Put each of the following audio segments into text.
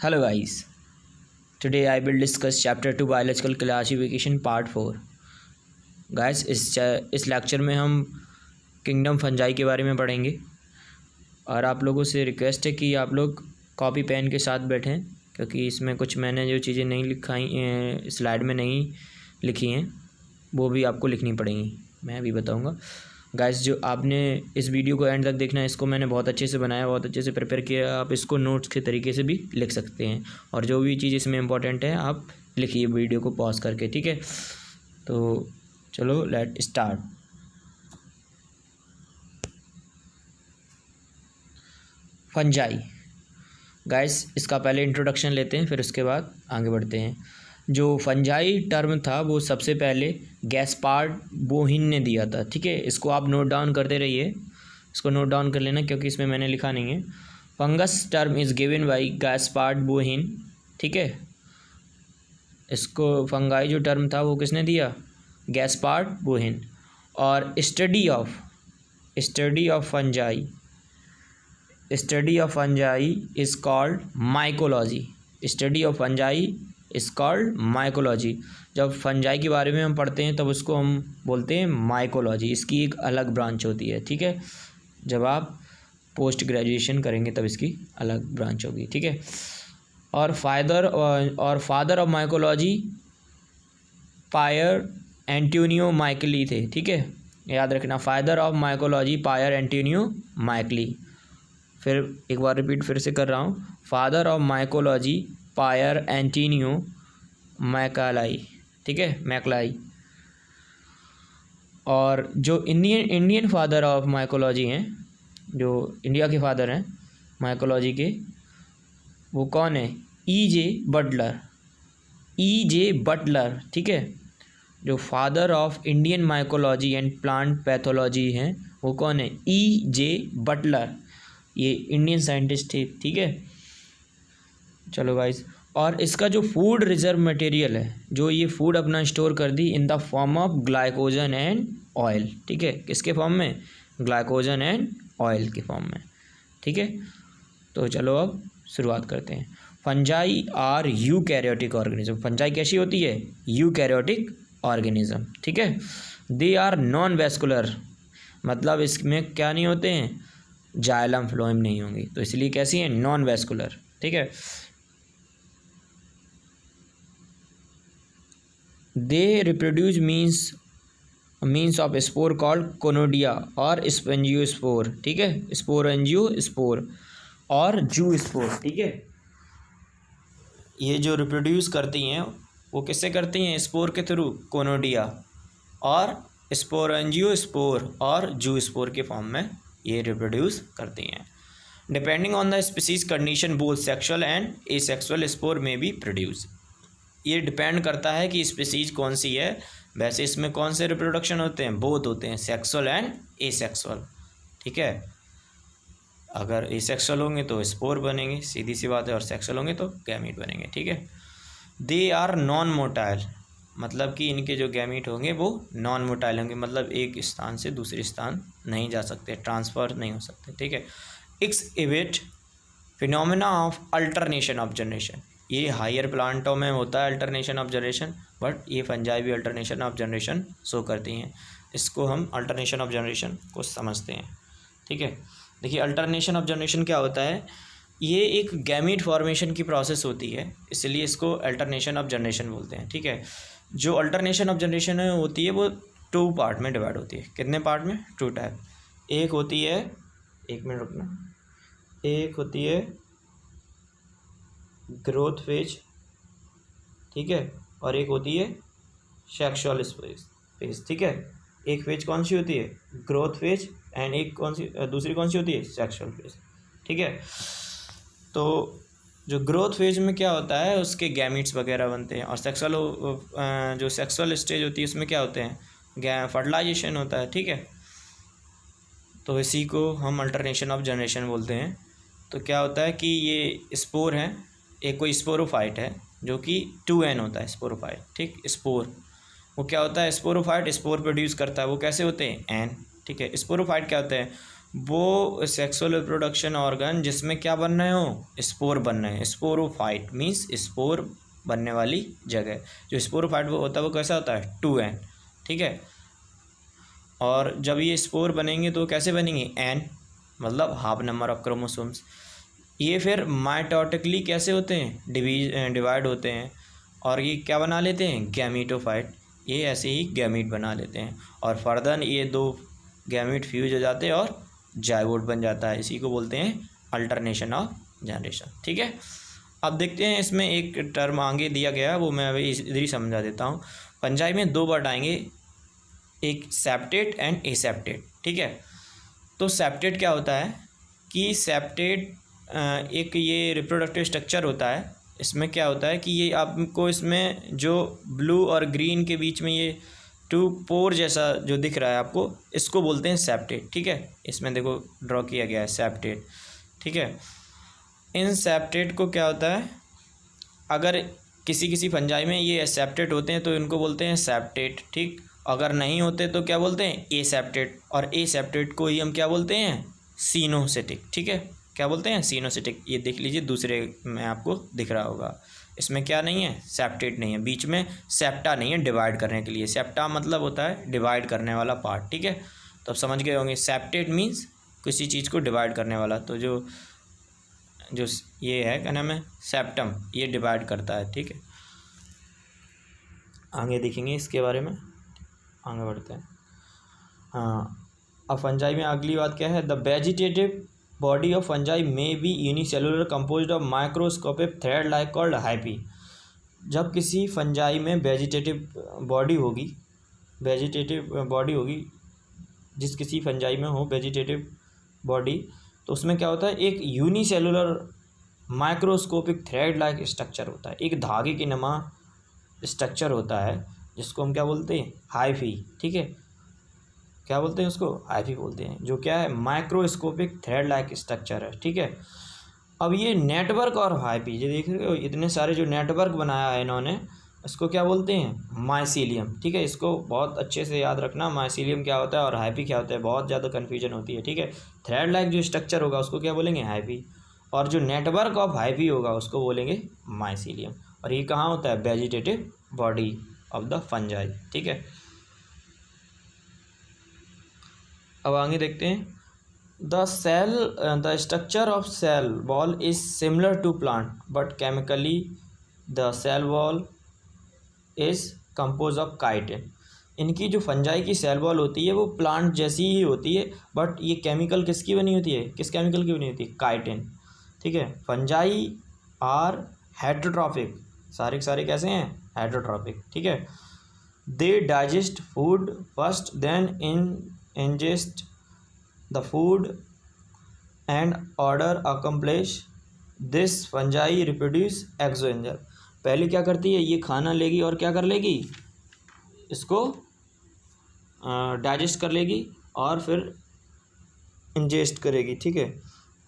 Hello guys, today I will discuss chapter 2 biological classification part 4। Guys इस lecture में हम kingdom fungi के बारे में पढ़ेंगे और आप लोगों से रिक्वेस्ट है कि आप लोग कॉपी पेन के साथ बैठें, क्योंकि इसमें कुछ मैंने जो चीज़ें नहीं लिखाई स्लाइड में नहीं लिखी हैं वो भी आपको लिखनी पड़ेंगी, मैं अभी बताऊंगा। गाइस जो आपने इस वीडियो को एंड तक देखना है, इसको मैंने बहुत अच्छे से बनाया, बहुत अच्छे से प्रिपेयर किया। आप इसको नोट्स के तरीके से भी लिख सकते हैं और जो भी चीज़ इसमें इम्पोर्टेंट है आप लिखिए वीडियो को पॉज करके, ठीक है। तो चलो लेट स्टार्ट। फंजाई गाइस, इसका पहले इंट्रोडक्शन लेते हैं, फिर उसके बाद आगे बढ़ते हैं। जो फंजाई टर्म था वो सबसे पहले गैस्पार्ड बोहिन ने दिया था, ठीक है। इसको आप नोट डाउन करते रहिए, इसको नोट डाउन कर लेना क्योंकि इसमें मैंने लिखा नहीं है। Fungus term is given by Gaspard Bauhin, ठीक है। इसको फंगाई जो टर्म था वो किसने दिया? गैस्पार्ड बोहिन। और study of fungi is called mycology. Study of fungi is called mycology. जब फंजाई के बारे में हम पढ़ते हैं तब उसको हम बोलते हैं माइकोलॉजी। इसकी एक अलग ब्रांच होती है, ठीक है। जब आप पोस्ट ग्रेजुएशन करेंगे तब इसकी अलग ब्रांच होगी, ठीक है। और father of mycology Pier Antonio Micheli थे, ठीक है, याद रखना। Father of mycology Pier Antonio Micheli. फिर एक बार रिपीट फिर से कर रहा हूँ, father of mycology Pier Antonio Micheli, ठीक है, मैकलाई। और जो इंडियन फादर ऑफ माइकोलॉजी हैं, जो इंडिया के फादर हैं माइकोलॉजी के, वो कौन है? ई जे बटलर, ठीक है। जो father of Indian mycology and plant pathology हैं वो कौन है? ई जे बटलर। ये इंडियन साइंटिस्ट थे, ठीक है। चलो गाइस, और इसका जो फूड रिजर्व मटेरियल है, जो ये फूड अपना स्टोर कर दी in the form of glycogen and oil, ठीक है। किसके फॉर्म में? ग्लाइकोजन एंड ऑयल के फॉर्म में, ठीक है। तो चलो अब शुरुआत करते हैं। Fungi are eukaryotic organism. Fungi कैसी होती है? यूकैरियोटिक ऑर्गेनिज्म, ठीक है। दे आर नॉन वेस्कुलर, मतलब इसमें क्या नहीं होते हैं? जाइलम फ्लोएम नहीं होंगी, तो इसलिए कैसी हैं? नॉन वेस्कुलर, ठीक है। They reproduce means of spore called conidia और स्पेंजियोस्पोर, ठीक है। स्पोरेंजियोस्पोर और जूस्पोर, ठीक है। ये जो रिप्रोड्यूस करती हैं वो किससे करती हैं? स्पोर के थ्रू, कोनोडिया और स्पोरेंजियोस्पोर और जूस्पोर के फॉर्म में ये रिप्रोड्यूस करती हैं। Depending on the species condition both sexual and asexual spore में बी प्रोड्यूस। ये डिपेंड करता है कि स्पीसीज कौन सी है। वैसे इसमें कौन से रिप्रोडक्शन होते हैं? बोथ होते हैं, सेक्सुअल एंड एसेक्सुअल, ठीक है। अगर एसेक्सुअल होंगे तो स्पोर बनेंगे, सीधी सी बात है, और सेक्सुअल होंगे तो गैमीट बनेंगे, ठीक है। दे आर नॉन मोटाइल, मतलब कि इनके जो गैमीट होंगे वो नॉन मोटाइल होंगे, मतलब एक स्थान से दूसरे स्थान नहीं जा सकते, ट्रांसफ़र नहीं हो सकते, ठीक है। Exhibit phenomena of alternation of generation. ये हायर प्लांटों में होता है अल्टरनेशन ऑफ जनरेशन, बट ये फंजाई भी अल्टरनेशन ऑफ जनरेशन शो करती हैं। इसको हम अल्टरनेशन ऑफ जनरेशन को समझते हैं, ठीक है। देखिए अल्टरनेशन ऑफ जनरेशन क्या होता है? ये एक गैमीट फॉर्मेशन की प्रोसेस होती है, इसलिए इसको अल्टरनेशन ऑफ जनरेशन बोलते हैं, ठीक है। जो अल्टरनेशन ऑफ जनरेशन होती है वो 2 पार्ट में डिवाइड होती है। कितने पार्ट में? 2 टाइप। एक होती है, 1 मिनट रुकना, एक होती है ग्रोथ फेज, ठीक है, और एक होती है सेक्सुअल फेज, ठीक है। एक फेज कौन सी होती है? ग्रोथ फेज, एंड एक दूसरी कौन सी होती है? सेक्सुअल फेज, ठीक है। तो जो ग्रोथ फेज में क्या होता है, उसके गैमीट्स वगैरह बनते हैं, और जो सेक्सुअल स्टेज होती है उसमें क्या होते हैं? फर्टिलाइजेशन होता है, ठीक है। तो इसी को हम अल्टरनेशन ऑफ जनरेशन बोलते हैं। तो क्या होता है कि ये स्पोर हैं, एक कोई स्पोरोफाइट है जो कि 2n होता है स्पोरोफाइट, ठीक। स्पोर वो क्या होता है? स्पोरोफाइट स्पोर प्रोड्यूस करता है, वो कैसे होते हैं? n, ठीक है। स्पोरोफाइट क्या होते हैं? वो सेक्सुअल रिप्रोडक्शन ऑर्गन जिसमें क्या बन रहे हो, स्पोर बन रहे हैं। स्पोरोफाइट मीन्स स्पोर बनने वाली जगह। जो स्पोरोफाइट वो होता है वो कैसा होता है, 2n, ठीक है। और जब ये स्पोर बनेंगे तो कैसे बनेंगे, n, मतलब हाफ नंबर ऑफ क्रोमोसोम्स। ये फिर माइटोटिकली कैसे होते हैं, डिवाइड होते हैं, और ये क्या बना लेते हैं, गैमीटोफाइट। ये ऐसे ही गैमीट बना लेते हैं, और फर्दर ये दो गैमीट फ्यूज हो जाते हैं और जाइगोट बन जाता है। इसी को बोलते हैं अल्टरनेशन ऑफ जनरेशन, ठीक है। अब देखते हैं, इसमें एक टर्म आगे दिया गया है, वो मैं अभी इधर ही समझा देता हूँ। फंजाई में दो वर्ड आएंगे, एक सेप्टेट एंड एसेप्टेट, ठीक है। तो सेप्टेट क्या होता है कि सेप्टेट एक ये रिप्रोडक्टिव स्ट्रक्चर होता है। इसमें क्या होता है कि ये आपको इसमें जो ब्लू और ग्रीन के बीच में ये टू पोर जैसा जो दिख रहा है आपको, इसको बोलते हैं सेप्टेट, ठीक है। इसमें देखो ड्रॉ किया गया है सेप्टेट, ठीक है। इन सेप्टेट को क्या होता है, अगर किसी किसी फंजाई में ये सेप्टेट होते हैं तो इनको बोलते हैं सेप्टेट, ठीक। अगर नहीं होते तो क्या बोलते हैं, ए सेप्टेट। और ए सेप्टेट को ही हम क्या बोलते हैं, सीनोसिटिक, ठीक है। क्या बोलते हैं, सीनोसिटिक। ये देख लीजिए दूसरे में आपको दिख रहा होगा, इसमें क्या नहीं है, सेप्टेट नहीं है, बीच में सेप्टा नहीं है डिवाइड करने के लिए। सेप्टा मतलब होता है डिवाइड करने वाला पार्ट, ठीक है। तो अब समझ गए होंगे, सेप्टेट मीन्स किसी चीज़ को डिवाइड करने वाला। तो जो ये है क्या नाम है, सेप्टम, ये डिवाइड करता है, ठीक है। आगे देखेंगे इसके बारे में, आगे बढ़ते हैं। हाँ, अब फंजाई में अगली बात क्या है, the vegetative body of fungi may be unicellular composed of microscopic thread like called hyphae. जब किसी फंजाई में वेजिटेटिव बॉडी होगी, जिस किसी फंजाई में हो वेजिटेटिव बॉडी, तो उसमें क्या होता है, एक unicellular microscopic thread like structure होता है, एक धागे की नमा स्ट्रक्चर होता है, जिसको हम क्या बोलते हैं, हाइफी, ठीक है। क्या बोलते हैं उसको, हाइफी बोलते हैं, जो क्या है, माइक्रोस्कोपिक थ्रेड लाइक स्ट्रक्चर है, ठीक है। अब ये नेटवर्क और हाइफी, जो देख रहे हो इतने सारे जो नेटवर्क बनाया है इन्होंने, इसको क्या बोलते हैं, माइसीलियम, ठीक है। इसको बहुत अच्छे से याद रखना, माइसीलियम क्या होता है और हाइफी क्या होता है, बहुत ज़्यादा कन्फ्यूजन होती है, ठीक है। थ्रेड लाइक जो स्ट्रक्चर होगा उसको क्या बोलेंगे, हाइफी, और जो नेटवर्क ऑफ हाइफी होगा उसको बोलेंगे माइसीलियम। और ये कहाँ होता है, vegetative body of the fungi, ठीक है। अब आगे देखते हैं, the structure of cell wall is similar to plant but chemically the cell wall is compose of chitin. इनकी जो फंजाई की सेल वॉल होती है वो प्लांट जैसी ही होती है, बट ये केमिकल किसकी बनी होती है, किस केमिकल की बनी होती है, काइटिन, ठीक है। फंजाई आर हेटरोट्रॉफिक, सारे के सारे कैसे हैं, हेटरोट्रॉफिक, ठीक है। They digest food first then ingest the food and order accomplish this fungi reproduce exoenzyme। पहले क्या करती है, ये खाना लेगी और क्या कर लेगी, इसको डाइजेस्ट कर लेगी और फिर इंजेस्ट करेगी, ठीक है।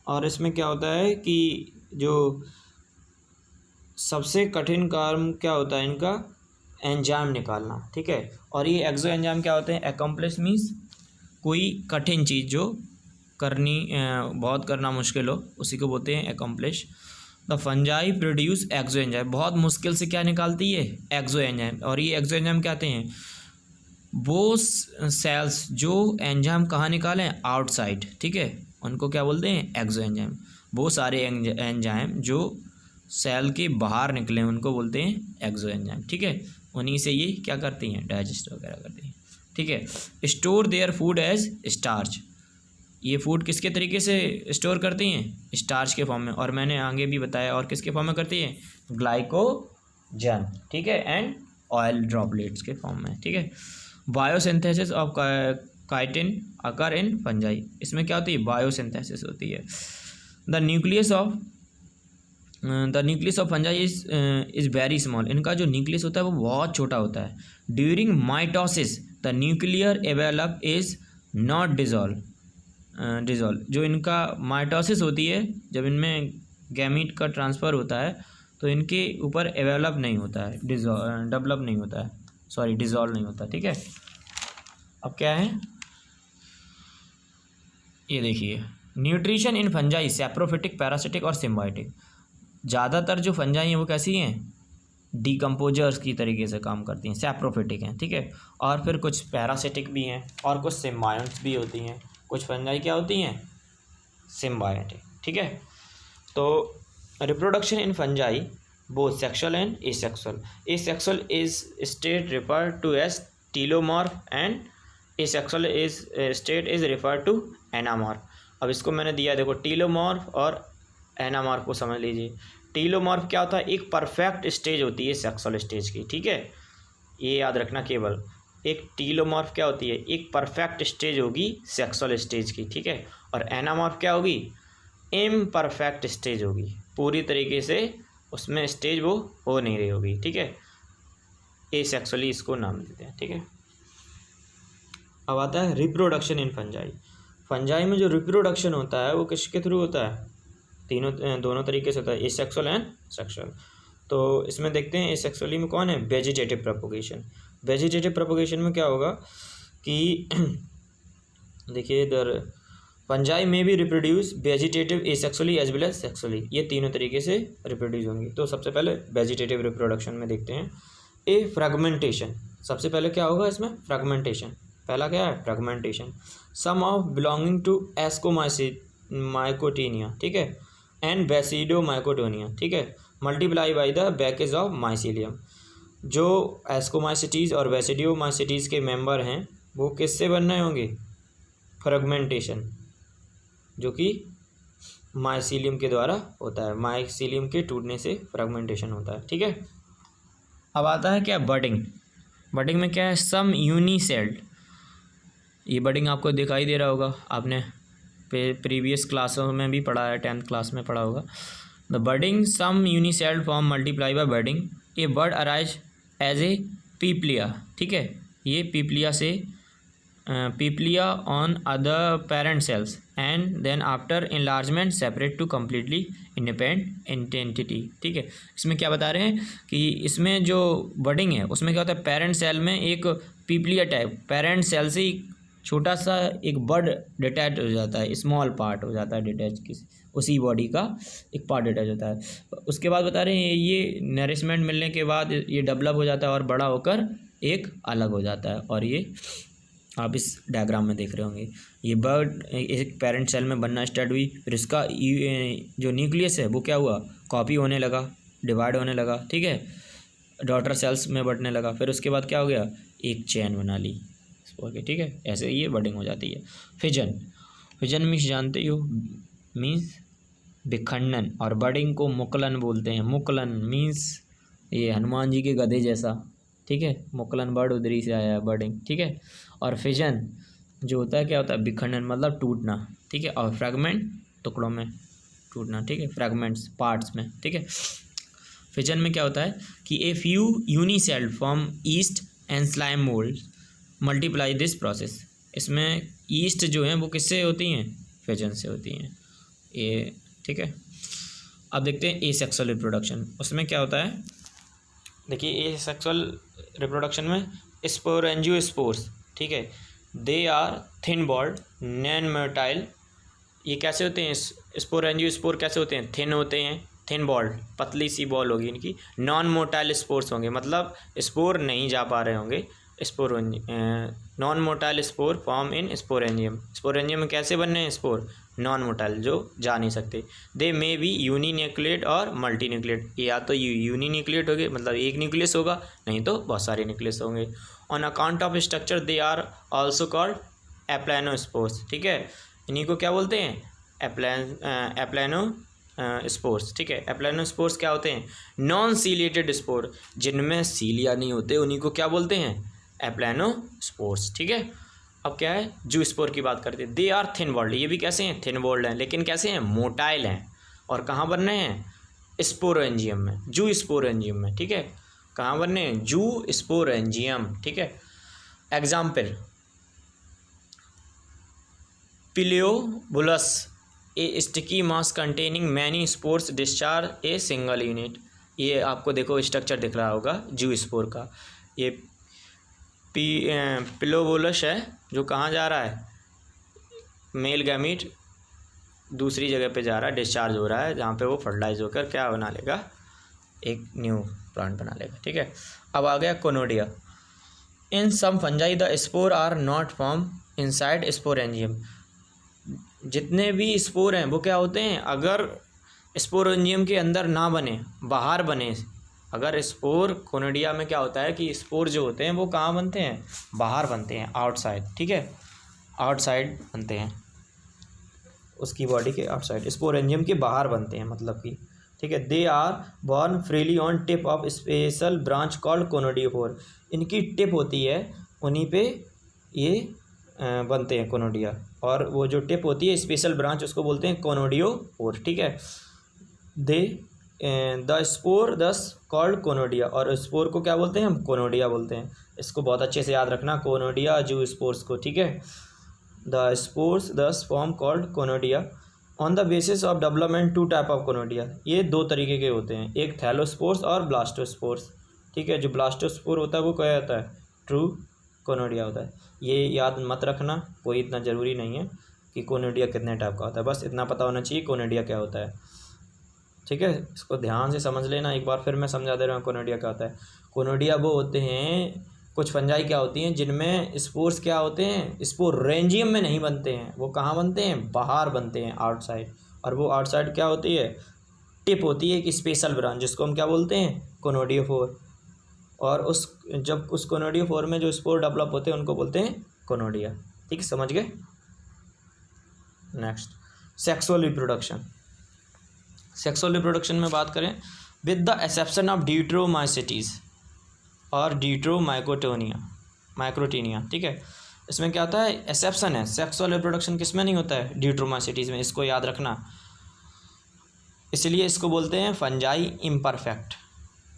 और इसमें क्या होता है कि जो सबसे कठिन काम क्या होता है इनका, एंजाइम निकालना, ठीक है। और ये एक्सो एंजाइम क्या होते हैं, एकम्प्लिश मीन्स कोई कठिन चीज़ जो करनी बहुत करना मुश्किल हो, उसी को बोलते हैं accomplish. The fungi produce exo enzyme, बहुत मुश्किल से क्या निकालती है, एक्सो एंजाइम। और ये एक्सो एंजाइम क्या आते हैं, वो सेल्स जो एंजाइम कहाँ निकालें, आउटसाइड, ठीक है, उनको क्या बोलते हैं, एक्सो एंजाइम। वो सारे एंजाइम जो सेल के बाहर निकले उनको बोलते हैं एक्सो एंजाइम, ठीक है। उन्हीं से ये क्या करती हैं, डाइजेस्ट वगैरह करती हैं, ठीक है। Store their food as starch, ये फूड किसके तरीके से स्टोर करती हैं, स्टार्च के फॉर्म में। और मैंने आगे भी बताया और किसके फॉर्म में करती है, ग्लाइकोजन, ठीक है, एंड ऑयल ड्रॉपलेट्स के फॉर्म में, ठीक है। Biosynthesis of chitin occur in fungi, इसमें क्या होती है, बायोसिंथेसिस होती है। The nucleus of fungi is very small, इनका जो न्यूक्लियस होता है वो बहुत छोटा होता है। During mitosis the nuclear envelope is not dissolve, जो इनका माइटोसिस होती है, जब इनमें गैमीट का ट्रांसफ़र होता है तो इनके ऊपर एवेलप नहीं होता है, डेवलप नहीं होता है, सॉरी डिजॉल्व नहीं होता, ठीक है। अब क्या है, ये देखिए, nutrition in fungi saprophytic, parasitic और सिम्बायोटिक। ज़्यादातर जो फंजाई हैं वो कैसी हैं, डिकम्पोजर्स की तरीके से काम करती हैं, सैप्रोफिटिक हैं, ठीक है। और फिर कुछ पैरासिटिक भी हैं और कुछ सिम्बायोट्स भी होती हैं। कुछ फंजाई क्या होती हैं, सिम्बायोटिक, ठीक है। तो reproduction in fungi both sexual and asexual. Asexual is state refer to as teleomorph and asexual is state is refer to anamorph. अब इसको मैंने दिया, देखो टीलोमॉर्फ और एनामॉर्फ को समझ लीजिए। टीलोमॉर्फ क्या होता है, एक परफेक्ट स्टेज होती है सेक्सुअल स्टेज की, ठीक है, ये याद रखना। केवल एक टीलोमॉर्फ क्या होती है, एक परफेक्ट स्टेज होगी सेक्सुअल स्टेज की, ठीक है। और एनामॉर्फ क्या होगी, इम्परफेक्ट स्टेज होगी, पूरी तरीके से उसमें स्टेज वो हो नहीं रही होगी, ठीक है। एसेक्सुअली इसको नाम देते हैं, ठीक है। अब आता है रिप्रोडक्शन इन फंजाई। फंजाई में जो रिप्रोडक्शन होता है वो किसके थ्रू होता है, दोनों तरीके से होता है, एसेक्सुअल एंड सेक्सुअल। तो इसमें देखते हैं एसेक्सुअली में कौन है, वेजिटेटिव प्रोपगेशन। वेजिटेटिव प्रोपगेशन में क्या होगा कि देखिए इधर, फंजाई में भी reproduce vegetative, asexually as well as sexually, ये तीनों तरीके से रिप्रोड्यूस होंगी। तो सबसे पहले वेजिटेटिव रिप्रोडक्शन में देखते हैं ए फ्रेगमेंटेशन। सबसे पहले क्या होगा इसमें, फ्रेगमेंटेशन। पहला क्या है, fragmentation. Some of belonging to ascomycotina, ठीक है, एंड बेसिडोमाइकोटोनिया, ठीक है, multiply by the breakage of mycelium. जो एस्कोमाइसिटीज़ और बेसिडियोमाइसिटीज़ के मेंबर हैं वो किससे बन रहे होंगे, फ्रेगमेंटेशन, जो कि माइसीलियम के द्वारा होता है। माइसीलियम के टूटने से फ्रेगमेंटेशन होता है, ठीक है। अब आता है क्या, बडिंग। बडिंग में क्या है, सम यूनिसेल्ड। ये बडिंग आपको दिखाई दे रहा होगा, आपने प्रीवियस क्लासों में भी पढ़ा है, 10th क्लास में पढ़ा होगा। The budding some unicelled form multiply by budding a bud arise as a papilla, ठीक है। ये पीपलिया से papilla on other parent cells and then after enlargement separate to completely independent entity, ठीक है। इसमें क्या बता रहे हैं कि इसमें जो बडिंग है उसमें क्या होता है, पेरेंट सेल में एक पीपलिया टाइप, पेरेंट सेल से छोटा सा एक बर्ड डिटैच हो जाता है, स्मॉल पार्ट हो जाता है डिटैच, किसी उसी बॉडी का एक पार्ट डिटैच होता है। उसके बाद बता रहे हैं ये नरिशमेंट मिलने के बाद ये डेवलप हो जाता है और बड़ा होकर एक अलग हो जाता है। और ये आप इस डायग्राम में देख रहे होंगे, ये बर्ड एक पेरेंट सेल में बनना स्टार्ट हुई, फिर इसका जो न्यूक्लियस है वो क्या हुआ, कॉपी होने लगा, डिवाइड होने लगा, ठीक है, डॉटर सेल्स में बढ़ने लगा। फिर उसके बाद क्या हो गया, एक चेन बना ली, ओके, ठीक है। ऐसे ये बडिंग हो जाती है। फिजन, फिजन मीन्स जानते ही हो, मीन्स विखंडन, और बडिंग को मुकलन बोलते हैं। मुकलन मीन्स ये हनुमान जी के गधे जैसा, ठीक है, मुकलन वर्ड उधरी से आया है, बडिंग, ठीक है। और फिजन जो होता है क्या होता है, विखंडन मतलब टूटना, ठीक है, और फ्रैगमेंट टुकड़ों में टूटना, ठीक है, फ्रैगमेंट्स पार्ट्स में, ठीक है। फिजन में क्या होता है कि a few unicelled form yeast and slime mold multiply this process. इसमें ईस्ट जो है वो किससे होती हैं, फिजन से होती हैं, ये, ठीक है। अब देखते हैं एसेक्सुअल रिप्रोडक्शन। उसमें क्या होता है, देखिए एसेक्सुअल रिप्रोडक्शन में स्पोरेंजियोस्पोर्स, ठीक है, they are thin walled non motile. ये कैसे होते हैं, स्पोरेंजियोस्पोर कैसे होते हैं, थिन होते हैं, थिन बॉल्ड, पतली सी बॉल होगी इनकी, नॉन मोटाइल स्पोर्स होंगे, मतलब स्पोर नहीं जा पा रहे होंगे, non motile spore form in sporangium. Sporangium में कैसे बनने हैं स्पोर, नॉन मोटाइल, जो जा नहीं सकते। दे मे बी यूनिन्यूक्लिएट और मल्टीन्यूक्लिएट, या तो यूनिन्यूक्लिएट होगे मतलब एक न्यूक्लियस होगा, नहीं तो बहुत सारे न्यूक्लियस होंगे। On account of structure they are also called aplanospores, ठीक है। इन्हीं को क्या बोलते हैं, एप्लानो स्पोर्स, ठीक है। एप्लानोस्पोर्स क्या होते हैं, नॉन सीलिएटेड स्पोर, जिनमें सीलिया नहीं होते उन्हीं को क्या बोलते हैं, एप्लानोस्पोर्स, ठीक है। अब क्या है, जू स्पोर की बात करते हैं। दे आर थिन बॉल्ड, ये भी कैसे हैं, थिन बॉल्ड हैं, लेकिन कैसे हैं, मोटाइल हैं। और कहाँ बन रहे हैं, स्पोरेंजियम में, जू स्पोरेंजियम में, ठीक है। कहाँ बन रहे हैं, जू स्पोरेंजियम, ठीक है। Example, Pilobolus a sticky mass containing many spores discharge a single unit. ये आपको देखो स्ट्रक्चर दिख रहा होगा जू स्पोर का। ये पिलोबुलस है जो कहाँ जा रहा है, मेल गैमीट दूसरी जगह पे जा रहा है, डिस्चार्ज हो रहा है, जहाँ पे वो फर्टिलाइज होकर क्या बना लेगा, एक न्यू प्लांट बना लेगा। ठीक है, अब आ गया conidia. In some fungi the spore are not form inside sporangium. जितने भी स्पोर हैं वो क्या होते हैं, अगर स्पोरेंजियम के अंदर ना बने, बाहर बने। अगर स्पोर कोनोडिया में क्या होता है कि स्पोर जो होते हैं वो कहाँ बनते हैं, बाहर बनते हैं, आउटसाइड। ठीक है, आउटसाइड बनते हैं, उसकी बॉडी के आउटसाइड, स्पोरेंजियम के बाहर बनते हैं मतलब कि। ठीक है, they are borne freely on tip of special branch called conidiophore. इनकी टिप होती है, उन्हीं पे ये बनते हैं कोनोडिया, और वो जो टिप होती है स्पेशल ब्रांच उसको बोलते हैं कोनोडियोफोर। ठीक है, दे द स्पोर दस कॉल्ड कोनोडिया, और स्पोर को क्या बोलते हैं हम, कोनोडिया बोलते हैं। इसको बहुत अच्छे से याद रखना, कोनोडिया जू स्पोर्स को। ठीक है, the spores thus form called conidia on the basis of development two type of conidia. ये दो तरीके के होते हैं, एक थैलोस्पोर्स और ब्लास्टोस्पोर्स। ठीक है, जो ब्लास्टोस्पोर होता है वो क्या होता है, ट्रू कोनोडिया होता है। ये याद मत रखना, कोई इतना ज़रूरी नहीं है कि कोनोडिया कितने टाइप का होता है, बस इतना पता होना चाहिए कोनोडिया क्या होता है। ठीक है, इसको ध्यान से समझ लेना, एक बार फिर मैं समझा दे रहा हूँ कोनोडिया क्या होता है। कोनोडिया वो होते हैं, कुछ फंजाई क्या होती हैं जिनमें स्पोर्स क्या होते हैं, स्पोरेंजियम में नहीं बनते हैं, वो कहाँ बनते हैं, बाहर बनते हैं, आउटसाइड। और वो आउटसाइड क्या होती है, टिप होती है कि स्पेशल ब्रांच, जिसको हम क्या बोलते हैं, कोनोडियोफोर। और उस जब उस कोनोडियोफोर में जो स्पोर डेवलप होते हैं उनको बोलते हैं कोनोडिया। ठीक है, समझ गए। Next, sexual reproduction. Sexual reproduction में बात करें, विद द एक्सेप्शन ऑफ डिट्रोमाइसिटीज़ और माइक्रोटीनिया। ठीक है, इसमें क्या होता है, एक्सेप्शन है, सेक्सुअल रिप्रोडक्शन किस में नहीं होता है, डिट्रोमाइसिटीज़ में, इसको याद रखना। इसलिए इसको बोलते हैं फंजाई इम्परफेक्ट,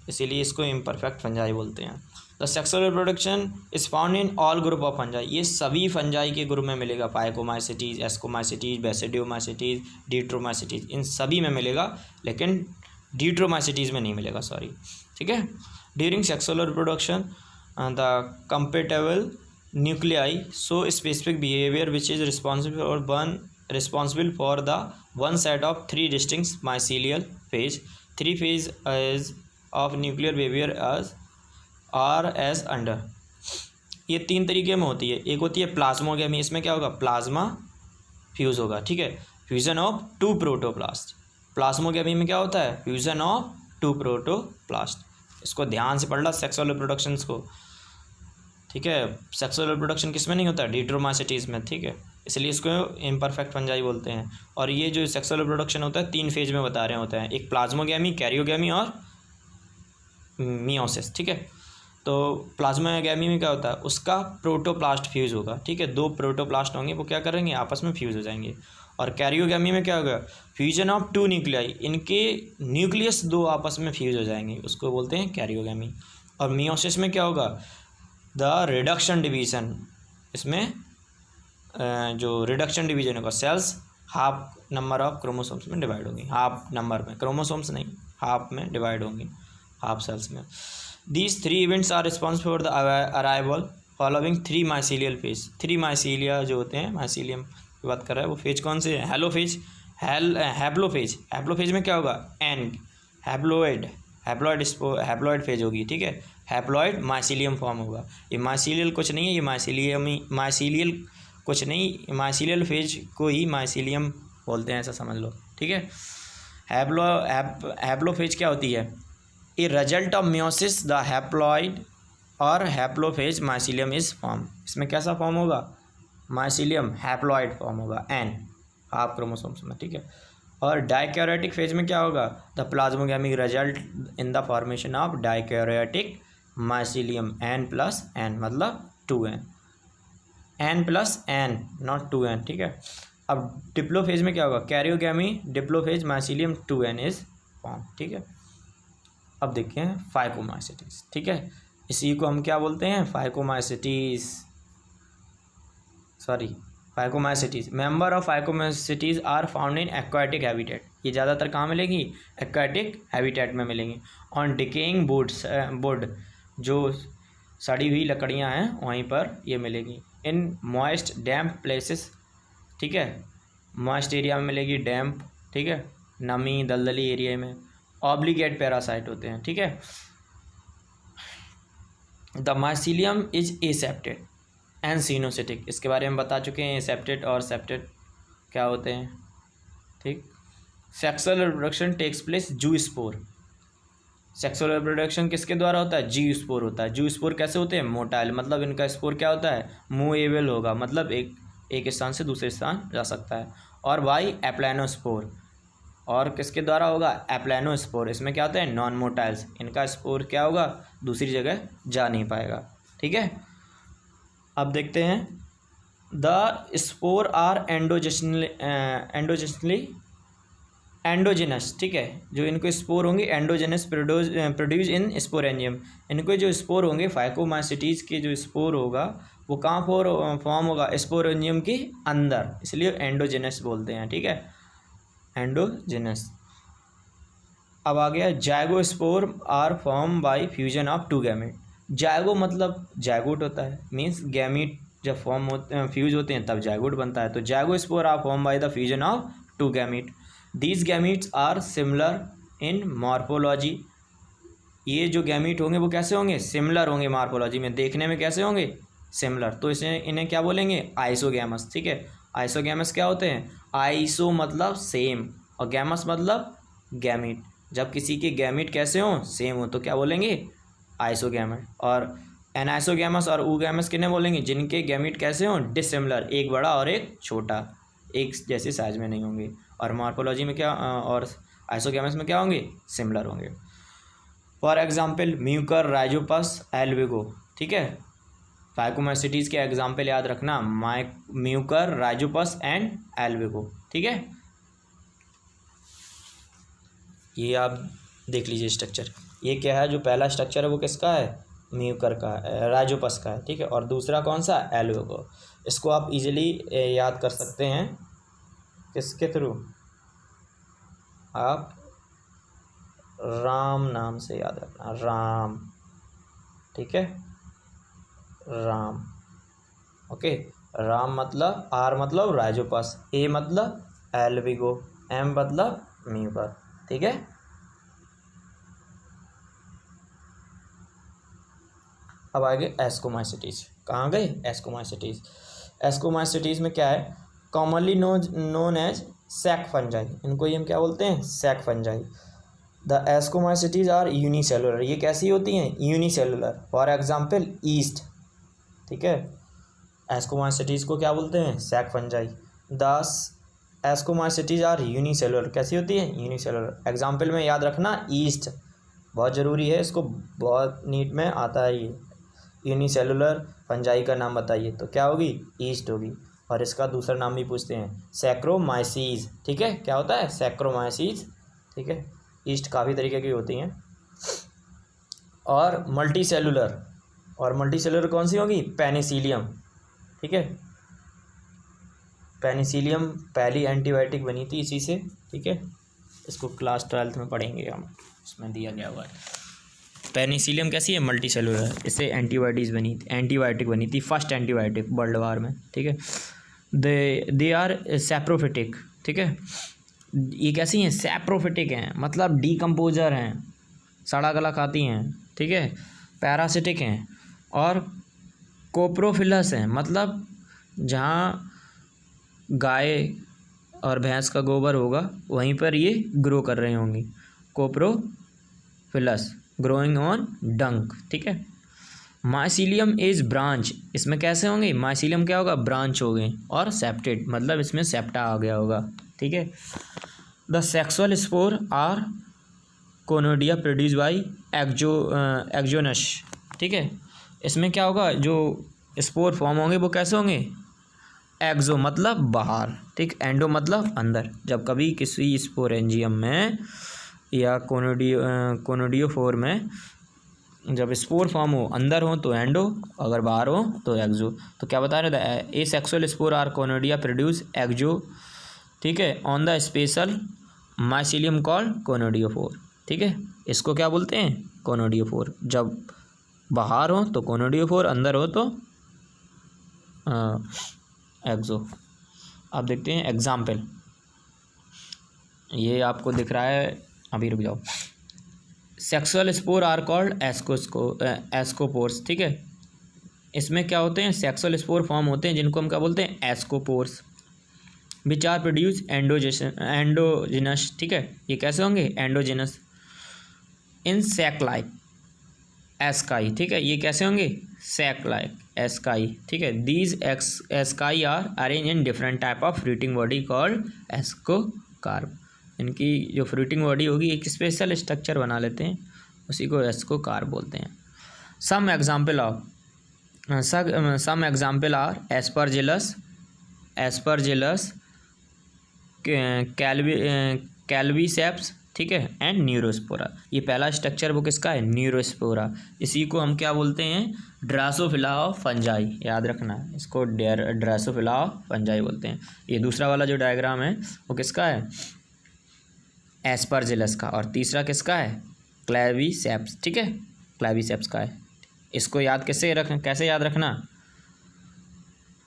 इसीलिए इसको इम्परफेक्ट फंजाई बोलते हैं। The sexual reproduction is found in all group of fungi. ये सभी फंजाई के ग्रुप में मिलेगा, फाइकोमाइसिटीज़, एस्कोमाइसिटीज़, बेसिडियोमाइसिटीज़, डिट्रोमाइसिटीज़, इन सभी में मिलेगा, लेकिन डिट्रोमाइसिटीज़ में नहीं मिलेगा, सॉरी। ठीक है, during sexual reproduction the compatible nuclei so specific behaviour which is responsible for the one set of three distinct mycelial phase. Three phase as of nuclear behaviour are as under. ये तीन तरीके में होती है, एक होती है प्लाज्मोगेमी, इसमें क्या होगा, प्लाज्मा फ्यूज़ होगा। ठीक है, fusion of two protoplast. Plasmogamy में क्या होता है, फ्यूज़न ऑफ टू प्रोटोप्लास्ट। इसको ध्यान से पढ़ना, सेक्सुअल रिप्रोडक्शंस को। ठीक है, सेक्सुअल रिप्रोडक्शन किस में नहीं होता, डिट्रोमाइसिटीज़ में। ठीक है, इसलिए इसको इम्परफेक्ट फंजाई बोलते हैं। और ये जो सेक्सुअल रिप्रोडक्शन होता है तीन फेज में बता रहे होते हैं, एक प्लाज्मोगेमी, कैरियोगेमी और मियोसिस। ठीक है, तो प्लाज्मोगेमी में क्या होता है, उसका प्रोटोप्लास्ट फ्यूज़ होगा। ठीक है, दो प्रोटोप्लास्ट होंगे, वो क्या करेंगे, आपस में फ्यूज़ हो जाएंगे। और कैरियोगेमी में क्या होगा, फ्यूजन ऑफ टू न्यूक्लियाई, इनके न्यूक्लियस दो आपस में फ्यूज़ हो जाएंगे, उसको बोलते हैं कैरियोगेमी। और मियोसिस में क्या होगा, द रिडक्शन डिवीज़न, इसमें जो रिडक्शन डिवीजन होगा, cells half number of chromosomes में डिवाइड होंगी, हाफ नंबर में, क्रोमोसोम्स नहीं, हाफ में डिवाइड होंगी, हाफ सेल्स में। These three events are responsible for the arrival following three mycelial phase. Three mycelia जो होते हैं, माइसीलियम की बात कर रहा है, वो फेज कौन से हैं, हेलोफेज, हैप्लोफेज। हैप्लोफेज में क्या होगा, एन हैप्लॉइड फेज होगी। ठीक है, हैप्लॉइड माइसीलियम फॉर्म होगा। ये माइसीलियल कुछ नहीं है, ये माइसीलियल कुछ नहीं, माइसीलियल फेज को ही माइसीलियम बोलते हैं, ऐसा समझ लो। ठीक है, हैप्लोफेज क्या होती है, a result of meiosis the haploid और हैप्लोफेज माइसीलियम इज फॉर्म। इसमें कैसा फॉर्म होगा, माइसीलियम हैप्लॉइड फॉर्म होगा, एन हाफ क्रोमोसोम्स में। ठीक है, और डाइकैरियोटिक फेज में क्या होगा, the plasmogamic result in the formation of dikaryotic mycelium, n plus n, मतलब 2n, N plus N, not 2n। ठीक है, अब डिप्लोफेज में क्या होगा, karyogamy, diplophase, mycelium 2n is form. ठीक है, अब देखें फाइकोमाइसिटीज। ठीक है, इसी को हम क्या बोलते हैं, phycomycetes, member of phycomycetes are found in aquatic habitat. ये ज़्यादातर कहाँ मिलेगी, एक्वाटिक हैबिटेट में मिलेंगी। ऑन डिकेइंग वुड, जो सड़ी हुई लकड़ियाँ हैं वहीं पर ये मिलेगी। इन मॉइस्ट डैम्प प्लेसेस ठीक है। मॉइस्ट एरिया में मिलेगी डैम्प, ठीक है, नमी दलदली एरिया में। ऑब्लिगेट पैरासाइट होते हैं, ठीक है। The mycelium is aseptate and coenocytic, इसके बारे में बता चुके हैं, एसेप्टेड और सेप्टेड क्या होते हैं, ठीक। सेक्सुअल रिप्रोडक्शन टेक्स प्लेस जू स्पोर, सेक्सुअल रिप्रोडक्शन किसके द्वारा होता है, जी स्पोर होता है। जू स्पोर कैसे होते हैं, मोटाइल, मतलब इनका स्पोर क्या होता है, मूवेबल होगा, मतलब एक स्थान से दूसरे स्थान जा सकता है। और बाई एप्लानोस्पोर, और किसके द्वारा होगा, एप्लानोस्पोर, इसमें क्या होता है, नॉन मोटाइल्स, इनका स्पोर क्या होगा, दूसरी जगह जा नहीं पाएगा, ठीक है। अब देखते हैं, द स्पोर आर एंडोजिनस, ठीक है, जो इनको स्पोर होंगे एंडोजिनस प्रोड्यूस इन स्पोरेंजियम, इनको जो स्पोर होंगे फाइकोमाइसिटीज के जो स्पोर होगा वो कहाँ फॉर्म होगा, स्पोरेंजियम के अंदर, इसलिए एंडोजिनस बोलते हैं, ठीक है, एंडोजिनस। अब आ गया zygospore are form by fusion of two gamete. Zygo मतलब जाइगोट होता है, मीन्स गैमीट जब फॉर्म होते हैं, फ्यूज होते हैं, तब जाइगोट बनता है। तो zygospore are form by the fusion of two gamete. These gametes are similar in morphology, ये जो गैमीट होंगे वो कैसे होंगे, सिमिलर होंगे मॉर्फोलॉजी में, देखने में कैसे होंगे, सिमिलर। तो इसे इन्हें क्या बोलेंगे, आइसोगैमस, ठीक है। आइसोगैमस क्या होते हैं, आइसो मतलब सेम और गैमस मतलब गैमीट, जब किसी के गैमीट कैसे हों, सेम हो, तो क्या बोलेंगे, आइसोगैमेट। और एनाइसोगैमस और ऊगैमस किन्हें बोलेंगे, जिनके गैमीट कैसे हों, डिसिमिलर, एक बड़ा और एक छोटा, एक जैसे साइज में नहीं होंगे। और मॉर्फोलॉजी में क्या और आइसोगैमस में क्या होंगे, सिमिलर होंगे। फॉर एग्जाम्पल म्यूकर, राइजोपस, एल्विगो, ठीक है। फाइकोमाइसिटीज़ के एग्जाम्पल याद रखना, म्यूकर, राइजोपस एंड एल्विगो, ठीक है। ये आप देख लीजिए स्ट्रक्चर, ये क्या है, जो पहला स्ट्रक्चर है वो किसका है, म्यूकर का है, राइजोपस का है, ठीक है। और दूसरा कौन सा, एल्विगो। इसको आप इजीली याद कर सकते हैं, किसके थ्रू, आप राम नाम से याद रखना, राम, ठीक है, राम, ओके। राम मतलब, आर मतलब राइजोपस, ए मतलब एल्विगो, एम मतलब म्यूकर, ठीक है। अब आगे एस्कोमाइसिटीज, कहाँ गए, एस्कोमाइसिटीज। एस्कोमाइसिटीज में क्या है, commonly known as sac fungi, इनको ये हम क्या बोलते हैं, sac fungi. The ascomycetes are unicellular, ये कैसी होती हैं, यूनिसेलुलर। फॉर एग्जाम्पल ईस्ट, ठीक है। एस्कोमाइसिटीज को क्या बोलते हैं, sac fungi. The ascomycetes are unicellular, कैसी होती है, यूनिसेलुलर। एग्जाम्पल में याद रखना, ईस्ट बहुत ज़रूरी है, इसको बहुत नीट में आता है ये। यूनिसेलुलर फंजाई का नाम बताइए, तो क्या होगी, ईस्ट होगी। और इसका दूसरा नाम भी पूछते हैं, सैक्रोमाइसीज, ठीक है, क्या होता है, सैक्रोमाइसीज, ठीक है। ईस्ट काफ़ी तरीके की होती हैं। और मल्टी सेलुलर, और मल्टी सेलुलर कौन सी होगी, पेनिसिलियम, ठीक है। पेनिसिलियम पहली एंटीबायोटिक बनी थी इसी से, ठीक है। इसको क्लास 12th में पढ़ेंगे हम, इसमें दिया गया हुआ है। पेनिसिलियम कैसी है, मल्टी सेलुलर, इससे एंटीबायोटिक बनी थी, फर्स्ट एंटीबायोटिक वर्ल्ड वार में, ठीक है। दे आर सैप्रोफिटिक, ठीक है। ये कैसी हैं, सैप्रोफिटिक हैं, मतलब डीकम्पोजर हैं, सड़ा गला खाती हैं, ठीक है। पैरासिटिक हैं और कोप्रोफिलस हैं, मतलब जहाँ गाय और भैंस का गोबर होगा वहीं पर ये ग्रो कर रही होंगी, कोप्रोफिलस, ग्रोइंग ऑन डंक, ठीक है। माइसीलियम इज ब्रांच, इसमें कैसे होंगे, माइसीलियम क्या होगा, ब्रांच हो गए। और सेप्टेड मतलब इसमें सेप्टा आ गया होगा, ठीक है। The sexual spore are conidia produce by exogenous, ठीक है। इसमें क्या होगा, जो स्पोर फॉर्म होंगे वो कैसे होंगे, एक्जो मतलब बाहर, ठीक, एंडो मतलब अंदर। जब कभी किसी स्पोरेंजियम में या कोनोडियोफोर में जब स्पोर फॉर्म हो, अंदर हो तो एंडो, अगर बाहर हो तो एक्जो। तो क्या बता रहे थे, asexual spore are conidia produce exo, ठीक है, on the special mycelium called conidiophore, ठीक है। इसको क्या बोलते हैं, कोनोडियोफोर। जब बाहर हो तो कोनोडियोफोर, अंदर हो तो एक्जो। अब देखते हैं एग्जाम्पल। ये आपको दिख रहा है, अभी रुक जाओ। सेक्सुअल स्पोर आर कॉल्ड एस्कोपोर्स, ठीक है। इसमें क्या होते हैं, सेक्सुअल स्पोर फॉर्म होते हैं जिनको हम क्या बोलते हैं, एस्कोपोर्स, विच आर प्रोड्यूस एंडोजिनस, ठीक है। ये कैसे होंगे, एंडोजिनस इन सैक लाइक एस्काई, ठीक है। ये कैसे होंगे, सैक लाइक एस्काई, ठीक है। These asci are arrange in different type of fruiting body called ascocarp. इनकी जो फ्रूटिंग बॉडी होगी एक स्पेशल स्ट्रक्चर बना लेते हैं, उसी को एस्कोकार्प बोलते हैं। सम एग्जाम्पल आर एस्परजिलस कैल्वीसेप्स, ठीक है, एंड न्यूरोस्पोरा। ये पहला स्ट्रक्चर वो किसका है, न्यूरोस्पोरा। इसी को हम क्या बोलते हैं, ड्रासोफिला ऑफ फंजाई, याद रखना इसको ड्रासोफिला ऑफ फंजाई बोलते हैं। ये दूसरा वाला जो डायग्राम है वो किसका है, एस्परजिलस का, और तीसरा किसका है, क्लैवीसेप्स, ठीक है, क्लैवीसेप्स का है। इसको कैसे याद रखना,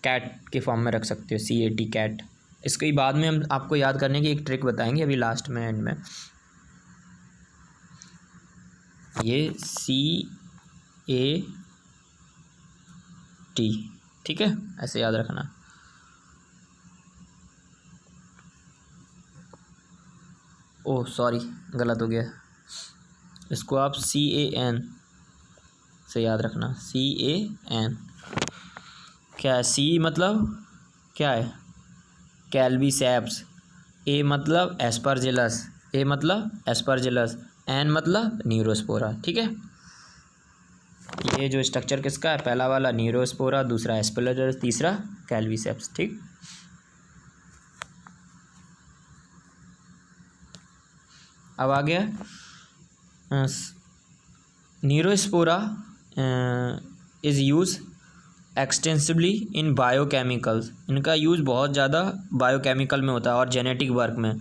कैट के फॉर्म में रख सकते हो, CAT कैट। इसके बाद में हम आपको याद करने की एक ट्रिक बताएंगे अभी लास्ट में, एंड में। ये CAT, ठीक है, ऐसे याद रखना। ओह सॉरी, गलत हो गया, इसको आप CAN से याद रखना, CAN। क्या है, C मतलब क्या है, कैल्वीसेप्स, A मतलब एस्परजिलस, N मतलब न्यूरोस्पोरा, ठीक है। ये जो स्ट्रक्चर किसका है, पहला वाला न्यूरोस्पोरा, दूसरा एस्परजिलस, तीसरा कैल्वीसेप्स, ठीक। अब आ गया Neurospora is use extensively in biochemicals. इनका यूज़ बहुत ज़्यादा बायोकेमिकल में होता है और जेनेटिक वर्क में,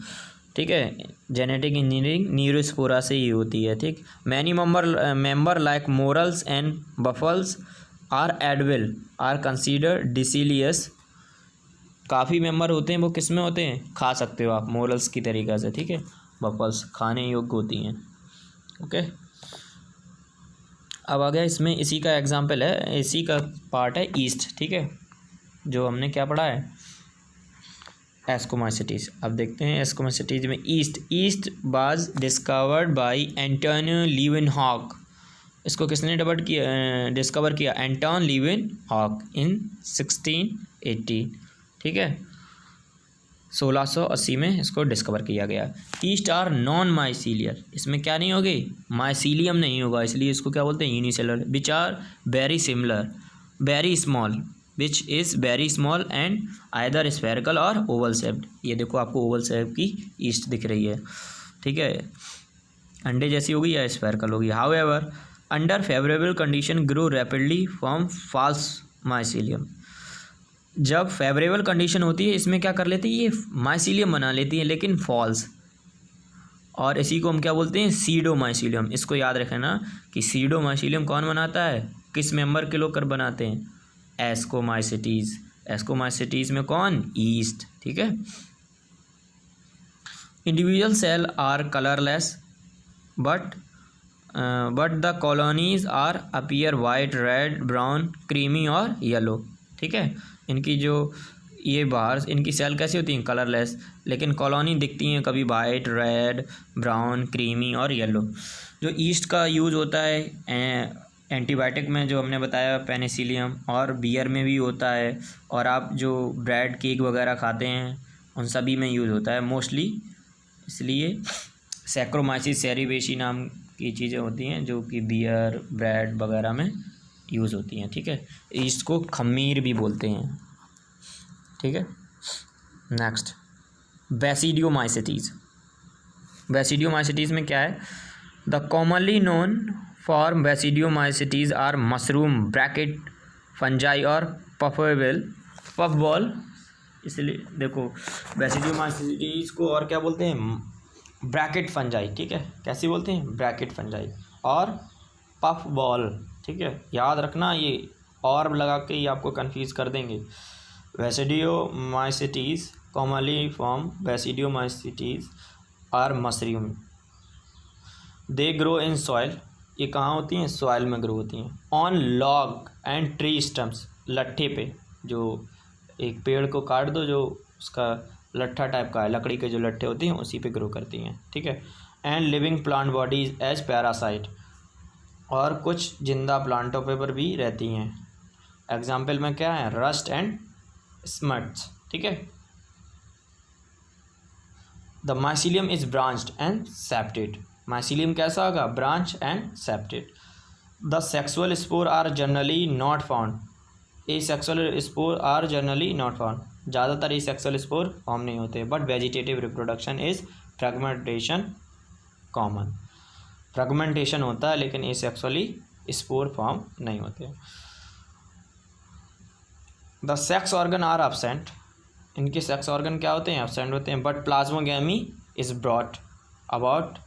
ठीक है। जेनेटिक इंजीनियरिंग न्यूरोस्पोरा से ही होती है, ठीक। Many member like morels and truffles are edible are consider delicacies. काफ़ी मेंबर होते हैं, वो किस में होते हैं, खा सकते हो आप, मोरल्स की तरीक़ा से, ठीक है। बफल्स खाने योग्य होती हैं, ओके। अब आ गया इसमें, इसी का एग्जांपल है, इसी का पार्ट है ईस्ट, ठीक है, जो हमने क्या पढ़ा है, एस्कोमाइसिटीज़। अब देखते हैं एस्कोमाइसिटीज़ में east was discovered by Antonio Leeuwenhoek. इसको किसने डिस्कवर किया, एंटोन लीवेनहॉक इन 1680, ठीक है, 1680 में इसको डिस्कवर किया गया। ईस्ट आर नॉन माइसीलियर, इसमें क्या नहीं होगी, माइसीलियम नहीं होगा, इसलिए इसको क्या बोलते हैं, unicellular. Which are very similar, very small, which is very small and either spherical or oval shaped. ये देखो आपको ओवल शेप की ईस्ट दिख रही है, ठीक है, अंडे जैसी होगी या स्फेरिकल होगी। However under favourable condition grow rapidly from false mycelium. जब फेवरेबल कंडीशन होती है इसमें क्या कर लेती है, ये माइसीलियम बना लेती है, लेकिन फॉल्स, और इसी को हम क्या बोलते हैं, सीडो माइसीलियम। इसको याद रखना कि सीडो माइसीलियम कौन बनाता है, किस मेंबर के लोग कर बनाते हैं, एस्कोमाइसिटीज़। एस्कोमाइसिटीज़ में कौन, ईस्ट, ठीक है। Individual cell are colourless but the colonies are appear white, red, brown, creamy or yellow, ठीक है। इनकी जो ये बाहर इनकी सेल कैसी होती हैं, कलरलेस, लेकिन कॉलोनी दिखती हैं कभी white, red, brown, creamy or yellow. जो ईस्ट का यूज़ होता है एंटीबायोटिक में, जो हमने बताया पेनिसिलियम, और बियर में भी होता है, और आप जो ब्रेड केक वगैरह खाते हैं उन सभी में यूज़ होता है मोस्टली। इसलिए सैक्रोमाइसिस सेरिबेसी नाम की चीज़ें होती हैं जो कि बियर, ब्रेड वगैरह में यूज़ होती हैं, ठीक है। ईस्ट को खमीर भी बोलते हैं, ठीक है। नेक्स्ट बेसिडियोमाइसिटीज़। बेसिडियोमाइसिटीज़ में क्या है, the commonly known form basidiomycetes are mushroom, bracket fungi और पफबॉल। इसलिए देखो बेसिडियोमाइसिटीज़ को और क्या बोलते हैं, ब्रैकेट फंजाई, ठीक है, कैसे बोलते हैं, ब्रैकेट फंजाई और पफ बॉल, ठीक है। याद रखना, ये और लगा के ये आपको कंफ्यूज कर देंगे। Basidiomycetes commonly form Basidiomycetes are mushroom. They grow in soil. ये कहाँ होती हैं? सॉइल में ग्रो होती हैं. On log and tree stumps, लट्ठे पे, जो एक पेड़ को काट दो जो उसका लट्ठा टाइप का है, लकड़ी के जो लट्ठे होती हैं उसी पे ग्रो करती हैं. ठीक है. And living plant bodies as parasite, और कुछ जिंदा प्लांटों पे पर भी रहती हैं. एग्जाम्पल में क्या है? Rust and smuts. ठीक है. The mycelium is branched and septed. Mycelium कैसा होगा? Branch and septed. The sexual spore are generally not found. Asexual spore are generally not found. ज़्यादातर एसेक्सुअल स्पोर फॉर्म नहीं होते. But vegetative reproduction is fragmentation common. Fragmentation होता है लेकिन asexually spore form नहीं होते. The sex organ are absent. इनके sex organ क्या होते हैं? एब्सेंट होते हैं. But plasmogamy is brought about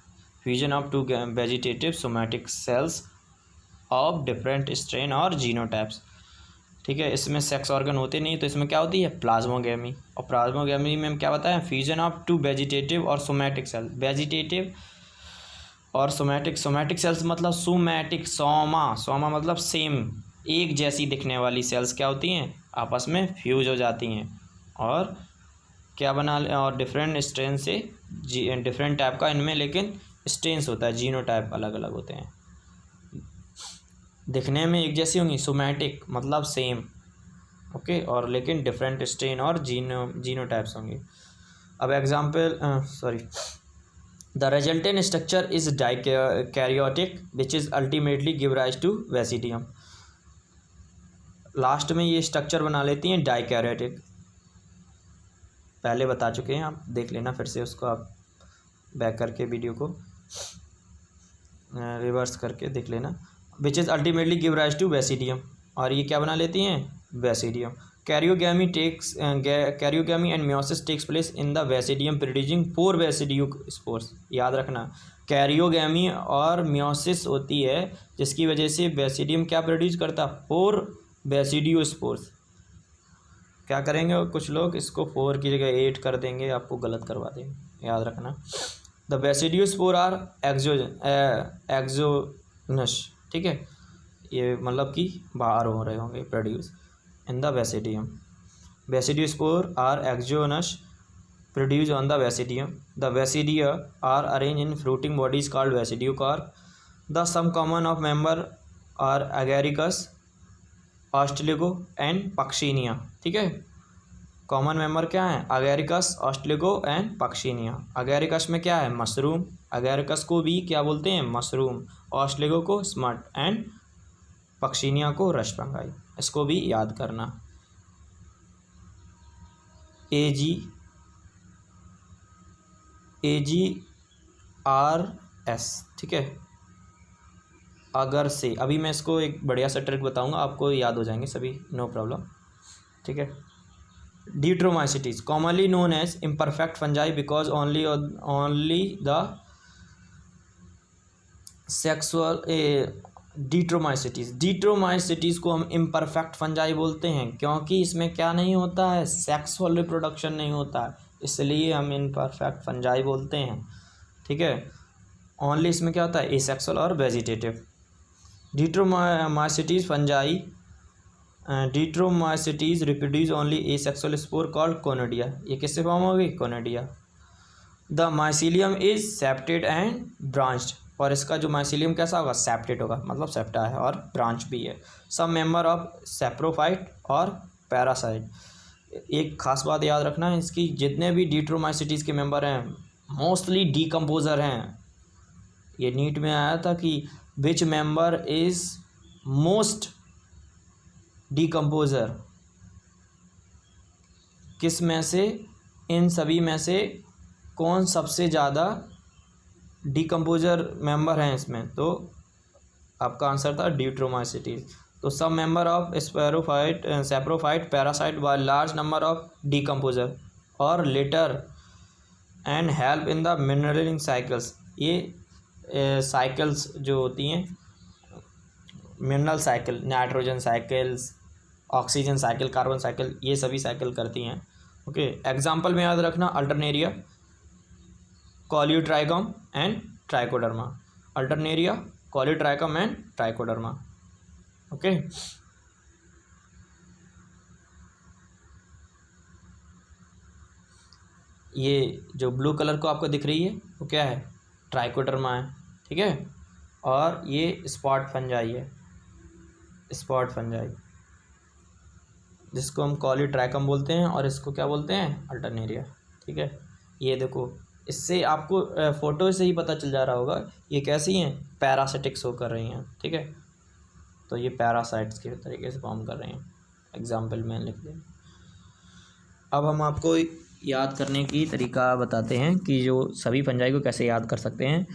fusion of two vegetative somatic cells of different strain or genotypes. ठीक है. इसमें सेक्स ऑर्गन होते नहीं, तो इसमें क्या होती है? प्लाज्मोगैमी. और प्लाज्मोगैमी में हम क्या बताएं? फ्यूजन ऑफ टू वेजिटेटिव और सोमैटिक सेल. वेजिटेटिव और सोमैटिक. सोमैटिक सेल्स मतलब सोमैटिक, सोमा मतलब सेम, एक जैसी दिखने वाली सेल्स क्या होती हैं? आपस में फ्यूज हो जाती हैं और क्या बना, और डिफरेंट स्ट्रेन से डिफरेंट टाइप का इनमें लेकिन स्ट्रेन्स होता है, जीनोटाइप अलग अलग होते हैं. दिखने में एक जैसी होंगी, सोमैटिक मतलब सेम, ओके, और लेकिन डिफरेंट स्ट्रेन और जीनोटाइप्स होंगे. अब example the resultant structure is dikaryotic which is ultimately give rise to basidium. Last में ये स्ट्रक्चर बना लेती हैं डाइकैरियोटिक. पहले बता चुके हैं, आप देख लेना फिर से उसको, आप बैक करके वीडियो को रिवर्स करके देख लेना. Which is ultimately give rise to basidium, और ये क्या बना लेती हैं? Basidium. Karyogamy and meiosis takes place in the basidium producing 4 basidiospores. याद रखना, कैरियोगैमी और मियोसिस होती है जिसकी वजह से बेसिडियम क्या प्रोड्यूस करता? 4 बेसिडियो स्पोर्स. क्या करेंगे कुछ लोग? इसको 4 की जगह 8 कर देंगे, आपको गलत करवा देंगे, याद रखना. The basidiospore are exogenous. ठीक है. ये मतलब कि बाहर हो रहे होंगे produce in the basidium. Basidiospore are exogenous produce on the basidium. The basidia are arrange in fruiting bodies called basidiocarp. The some common of member are Agaricus, Ustilago and Puccinia. ठीक है. Common member क्या है? Agaricus, Ustilago and Puccinia. Agaricus में क्या है? Mushroom. Agaricus को भी क्या बोलते हैं? मशरूम. ऑस्ट्रेलिगो को स्मट एंड पक्सिनिया को रसभंगाई. इसको भी याद करना. AGRS. ठीक है. अगर से, अभी मैं इसको एक बढ़िया सा ट्रिक बताऊंगा, आपको याद हो जाएंगे सभी, नो प्रॉब्लम. ठीक है. Deuteromycetes commonly known as imperfect fungi because only the sexual deuteromycetes को हम इम्परफेक्ट फंजाई बोलते हैं क्योंकि इसमें क्या नहीं होता है? सेक्सुअल रिप्रोडक्शन नहीं होता है, इसलिए हम इम्परफेक्ट फंजाई बोलते हैं. ठीक है. ओनली इसमें क्या होता है? एसेक्सुअल और vegetative. Deuteromycetes fungi deuteromycetes reproduce only asexual spore called conidia. ये किससे फॉर्म होगी? Conidia. The mycelium is septate and branched. और इसका जो माइसीलियम कैसा होगा? सेप्टेड होगा, मतलब सेप्टा है और ब्रांच भी है. सब मेंबर ऑफ सेप्रोफाइट और पैरासाइट. एक खास बात याद रखना है, इसकी जितने भी डिट्रोमाइसिटीज के मेंबर हैं मोस्टली डीकम्पोजर हैं. ये नीट में आया था कि विच मेंबर इज मोस्ट डीकम्पोजर. किस में से, इन सभी में से कौन सबसे ज़्यादा डीकम्पोजर मेंबर हैं इसमें? तो आपका आंसर था डिट्रोमाइसिटीज. तो सब member of saprophyte parasite by large number of decomposer और litter and help in the mineral cycles. ये साइकिल्स जो होती हैं, mineral cycle, nitrogen cycles oxygen cycle, carbon cycle, ये सभी साइकिल करती हैं। ओके, एग्जाम्पल में याद रखना Alternaria, Colletotrichum and Trichoderma. Alternaria, Colletotrichum and Trichoderma. Okay, ये जो ब्लू कलर को आपको दिख रही है वो क्या है, ट्राइकोडर्मा है, ठीक है। और ये स्पॉट फंजाई है, स्पॉट फंजाई, जिसको हम कॉलियोट्राइकम बोलते हैं, और इसको क्या बोलते हैं, अल्टरनेरिया, ठीक है। ये देखो, इससे आपको फ़ोटो से ही पता चल जा रहा होगा ये कैसी हैं, पैरासिटिक शो कर रही हैं, ठीक है। तो ये पैरासाइट्स के तरीके से फॉर्म कर रहे हैं, एग्जाम्पल में लिख दें। अब हम आपको याद करने की तरीका बताते हैं कि जो सभी फंजाई को कैसे याद कर सकते हैं।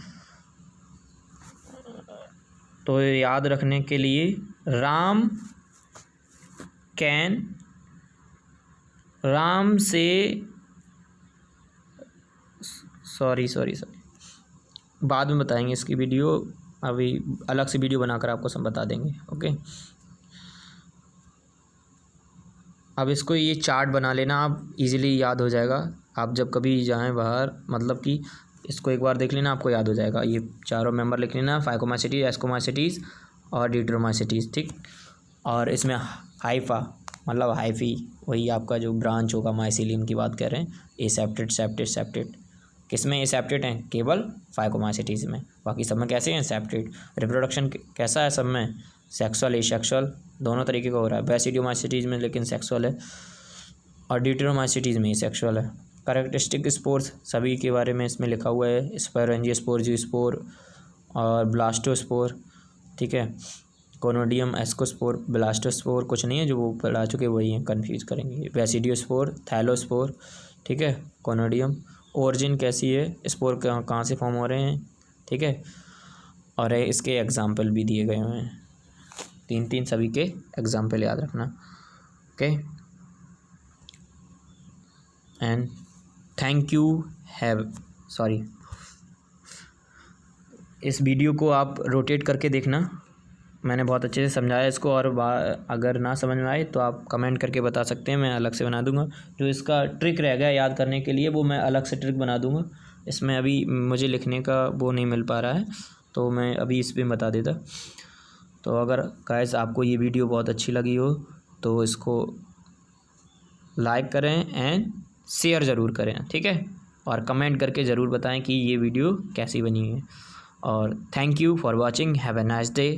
तो याद रखने के लिए राम से सॉरी बाद में बताएंगे इसकी वीडियो, अभी अलग से वीडियो बनाकर आपको सब बता देंगे। ओके, अब इसको ये चार्ट बना लेना, आप इजीली याद हो जाएगा। आप जब कभी जाएं बाहर, मतलब कि इसको एक बार देख लेना, आपको याद हो जाएगा। ये चारों मेंबर लिख लेना, फाइकोमाइसीटीज, एस्कोमाइसीटीज और डिट्रोमाइसीटीज, ठीक। और इसमें हाइफा मतलब हाइफी, वही आपका जो ब्रांच होगा माइसिलियम की बात कर रहे हैं। एसेप्टेड, सेप्टेड, सेप्टेड, किस में एसेप्टेड हैं, केवल फाइकोमाइसीटीज में, बाकी सब में कैसे हैं, सेप्टेड। रिप्रोडक्शन कैसा है सब में, सेक्सुअल, एसेक्सुअल, दोनों तरीके का हो रहा है। बेसिडियोमाइसीटीज में लेकिन सेक्सुअल है, और डिट्रोमाइसीटीज में ही सेक्सुअल है। कैरेक्टरिस्टिक स्पोर्स सभी के बारे में इसमें लिखा हुआ है, स्पोरेंजियोस्पोर, ज़ूस्पोर और ब्लास्टोस्पोर, ठीक है। कोनोडियम, एस्कोस्पोर, ब्लास्टोस्पोर कुछ नहीं है, जो वो पढ़ा चुके वही हैं, कंफ्यूज करेंगे। बेसिडियोस्पोर, थैलोस्पोर, ठीक है, कोनोडियम। ओरिजिन कैसी है, स्पोर कहाँ से फॉर्म हो रहे हैं, ठीक है। और इसके एग्जाम्पल भी दिए गए हुए हैं, तीन सभी के एग्जाम्पल याद रखना। ओके, एंड थैंक यू इस वीडियो को आप रोटेट करके देखना, मैंने बहुत अच्छे से समझाया इसको। और अगर ना समझ में आए तो आप कमेंट करके बता सकते हैं, मैं अलग से बना दूंगा। जो इसका ट्रिक रह गया याद करने के लिए, वो मैं अलग से ट्रिक बना दूंगा। इसमें अभी मुझे लिखने का वो नहीं मिल पा रहा है, तो मैं अभी इस पर बता देता। तो अगर गाइस आपको ये वीडियो बहुत अच्छी लगी हो तो इसको लाइक करें एंड शेयर ज़रूर करें, ठीक है। और कमेंट करके ज़रूर बताएं कि ये वीडियो कैसी बनी है। और thank you for watching, have a nice day.